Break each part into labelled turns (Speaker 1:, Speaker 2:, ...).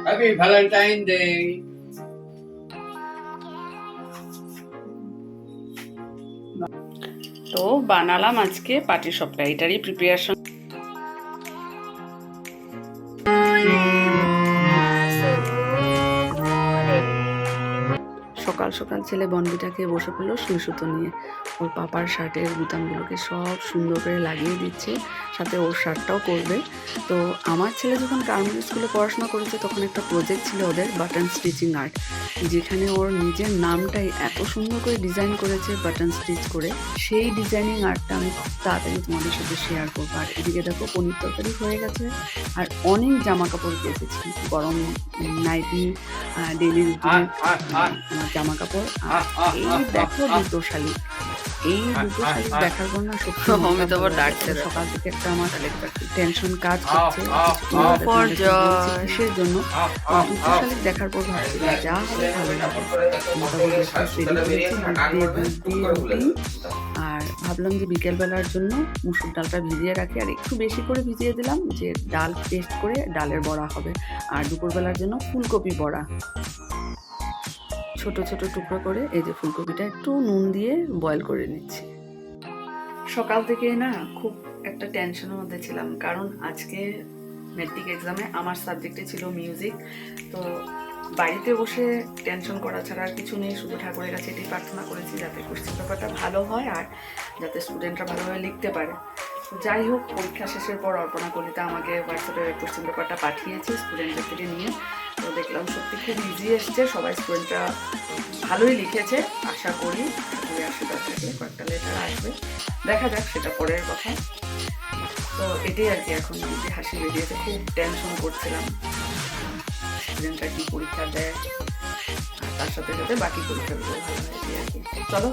Speaker 1: Happy Valentine day.
Speaker 2: তো বানালাম আজকে পাটিসাপটা, এটারই প্রিপারেশন। সকাল সকাল ছেলে বনবিটাকে বসে পড়লো সুই সুতো নিয়ে। ওর পাপার শার্টের বুতামগুলোকে সব সুন্দর করে লাগিয়ে দিচ্ছে, সাথে ওর শার্টটাও করবে। তো আমার ছেলে যখন গার্মেন্টস স্কুলে পড়াশোনা করেছে তখন একটা প্রজেক্ট ছিল ওদের বাটন স্টিচিং আর্ট, যেখানে ওর নিজের নামটাই এত সুন্দর করে ডিজাইন করেছে বাটন স্টিচ করে। সেই ডিজাইনিং আর্টটা আমি খুব তাড়াতাড়ি তোমাদের সাথে শেয়ার করবো। আর এদিকে দেখো পনির তরকারি হয়ে গেছে, আর অনেক জামা কাপড় কেচেছি, গরম নাইটি, ডেলি রুটিনের আমার জামা কাপড়। এই দেখো দুটো শালিক, এই দুটো শালিক দেখার পর না সত্যি সকাল থেকে একটা আমার টেনশন কাজ করছে কিসের জন্য। দুটো শালিক দেখার পর ভাবছি যা হবে ভালো হবে। আর ভাবলাম যে বিকেলবেলার জন্য মুসুর ডালটা ভিজিয়ে রাখি, আর একটু বেশি করে ভিজিয়ে দিলাম যে ডাল পেস্ট করে ডালের বড়া হবে। আর দুপুরবেলার জন্য ফুলকপি বড়া, ছোট ছোট টুকরো করে এই যে ফুলকপিটা একটু নুন দিয়ে বয়েল করে নিচ্ছি। সকাল থেকে না খুব একটা টেনশনের মধ্যে ছিলাম, কারণ আজকে মেট্রিক এক্সামে আমার সাবজেক্টে ছিল মিউজিক। তো বাড়িতে বসে টেনশন করা ছাড়া আর কিছু নেই, শুধু ঠাকুরের কাছে এটাই প্রার্থনা করেছি যাতে কোশ্চেন পেপারটা ভালো হয় আর যাতে স্টুডেন্টরা ভালোভাবে লিখতে পারে। যাই হোক, পরীক্ষা শেষের পর অর্পণা কলিতা আমাকে হোয়াটসঅ্যাপে কোশ্চেন পেপারটা পাঠিয়েছে স্টুডেন্টদের থেকে নিয়ে। তো দেখলাম সত্যি খুব ইজি এসছে, সবাই স্টুডেন্টরা ভালোই লিখেছে। আশা করি ঠাকুরের আশীর্বাদ থাকলে কয়েকটা লেটার আসবে, দেখা যাক, সেটা পরের কথা। তো এটাই আর কি, এখন যে হাসি বেরিয়েছে, খুব টেনশন করছিলাম স্টুডেন্টরা কি পরীক্ষা দেয়, আর তার সাথে সাথে বাকি পরীক্ষাগুলো ভালো হয়েছে আর কি। চলো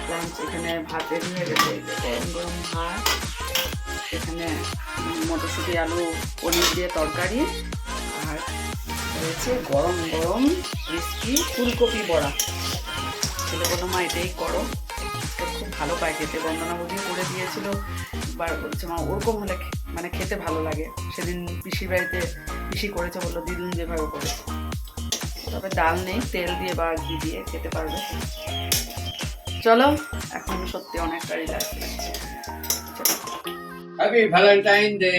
Speaker 2: লাঞ্চ, এখানে ভাত রেডি হয়ে গেছে, গরম গরম ভাত, এখানে মটরশুঁটি আলু পনির দিয়ে তরকারি, আর রয়েছে গরম গরম ক্রিস্পি ফুলকপি বড়া। ছেলে বললো মা এটাই করো, তোর খুব ভালো পায় খেতে, বন্দনা বৌদিও করে দিয়েছিল, বার বলছে মা ওরকম হলে মানে খেতে ভালো লাগে। সেদিন পিসির বাড়িতে পিসি করেছে, বললো দিদুন যেভাবে করেছে। তবে ডাল নেই, তেল দিয়ে বা ঘি দিয়ে খেতে পারবে। চলো, এখন সত্যি অনেকটা রিল্যাক্স লাগছে।
Speaker 1: Happy Valentine day.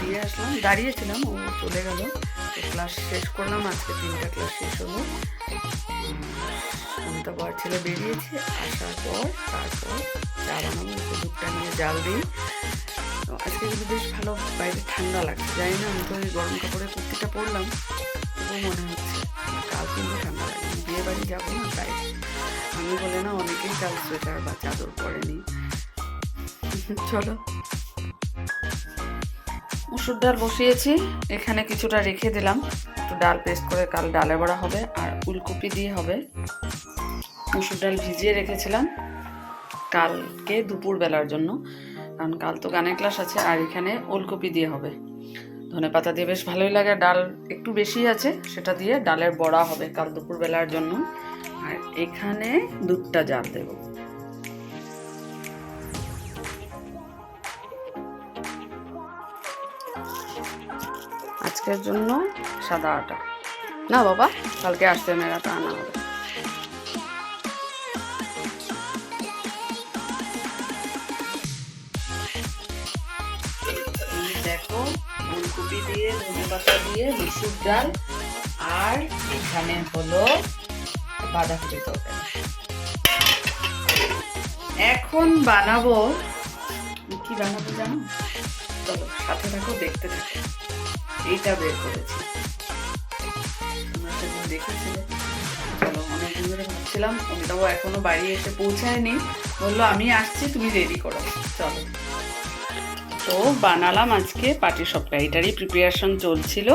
Speaker 2: দিয়ে আসলাম, দাঁড়িয়েছিলাম, ও চলে গেল। তো ক্লাস শেষ করলাম, আজকে 3টা ক্লাস শেষ হলো। তারপর ছেলে বেরিয়েছে, আসার পর তারপর চা বানাবো, দুধটা নিয়ে জাল দিই। তো আজকে কিন্তু বেশ ভালো বাইরে ঠান্ডা লাগছে, জানি না, আমি তো ওই গরম কাপড়ে কুর্তিটা পরলাম, তবুও মনে হচ্ছে কাল কিন্তু ঠান্ডা লাগে। বিয়ে বাড়ি যাবো না, তাই আমি বলে না অনেকেই কাল সোয়েটার বা চাদর পরেনি। চলো, মুসুর ডাল বসিয়েছি, এখানে কিছুটা রেখে দিলাম, একটু ডাল পেস্ট করে কাল ডালে বড়া হবে, আর ফুলকপি দিয়ে হবে। মুসুর ডাল ভিজিয়ে রেখেছিলাম কালকে দুপুরবেলার জন্য, কারণ কাল তো গানের ক্লাস আছে। আর এখানে ওলকপি দিয়ে হবে, ধনেপাতা দিয়ে বেশ ভালোই লাগে। ডাল একটু বেশি আছে, সেটা দিয়ে ডালের বড়া হবে কাল দুপুরবেলার জন্য। আর এখানে দুধটা জাল দেব। আজকের জন্য সাদা আটা না বাবা, কালকে আসতে মেরাটা আনা হবে। দেখো, ফুলকপি দিয়ে ধনেপাতা দিয়ে মুসুর ডাল, আর এখানে হলো বাঁধাকপি তরকারি। এখন বানাবো, কি বানাবো জানো? চলো সাথে থাকো, দেখতে থাকো। এইটা বের করেছি, তোমরা সেদিন দেখেছিলে। চলো, অনেকদিন ধরে করছিলাম, ওটাও এখনো বাড়ি এসে পৌঁছায়নি। বললো আমি আসছি, তুমি রেডি করো, চলো। তো বানালাম আজকে পাটিসাপটা, এটারই প্রিপারেশন চলছিল।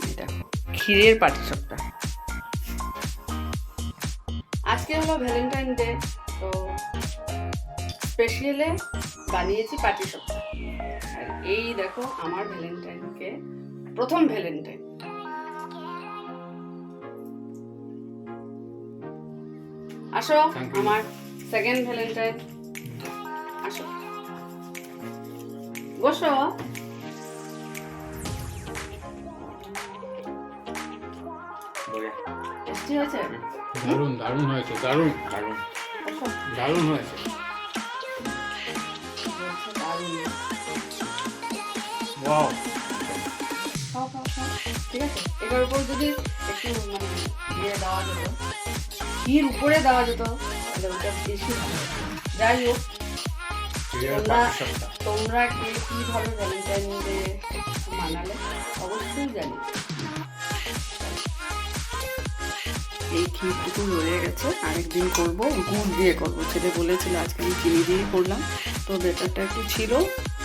Speaker 2: এই দেখো, ক্ষীরের পাটিসাপটা। আজকে হলো ভ্যালেন্টাইন ডে, তো স্পেশালে বানিয়েছি পাটিসাপটা। আর এই দেখো আমার ভ্যালেন্টাইনকে, প্রথম ভ্যালেন্টাইন। আসো আমার সেকেন্ড ভ্যালেন্টাইন, আসো বসো। টেস্টি হয়েছে?
Speaker 1: দারুণ দারুণ হয়েছে, দারুণ দারুণ
Speaker 2: বসো।
Speaker 1: দারুণ হয়েছে।
Speaker 2: বলছে দারুণ।
Speaker 1: ওয়াও,
Speaker 2: খাও খাও খাও, ঠিক আছে। এটার উপর যদি একটু মানে ইয়ে দেওয়া যেত, ক্ষীর উপরে দেওয়া যেত, তাহলে ওটা বেশি ভালো হতো। যাই হোক, তোমরা কে কিভাবে ভ্যালেন্টাইন ডে মানালে অবশ্যই জানি। এই ক্ষীরটুকু রয়ে গেছে, আরেকদিন করবো, গুড় দিয়ে করবো। ছেলে বলেছিল আজকে আমি চিনি দিয়ে করলাম, তো বেটারটা একটু ছিল,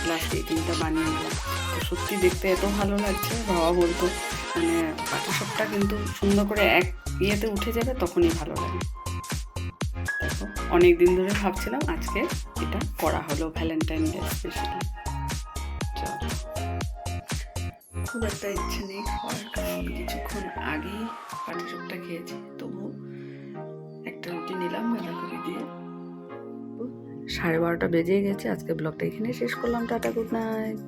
Speaker 2: লাস্ট এই তিনটা বানিয়ে নিলাম। তো সত্যি দেখতে এত ভালো লাগছে, বাবা বলতো মানে পাটিসাপটা কিন্তু সুন্দর করে এক ইয়েতে উঠে যাবে, তখনই ভালো লাগে। দেখো অনেক দিন ধরে ভাবছিলাম, আজকে এটা করা হলো ভ্যালেন্টাইন ডে স্পেশালি। চলো, খুব একটা ইচ্ছে নেই খাওয়ার, কারণ কিছুক্ষণ আগেই পাটিসাপটা খেয়েছি, তবু একটা রুটি নিলাম বাঁধাকপি দিয়ে। 12:30 বেজে গেছে। আজকে ব্লগটা এখানে শেষ করলাম। Tata, good night.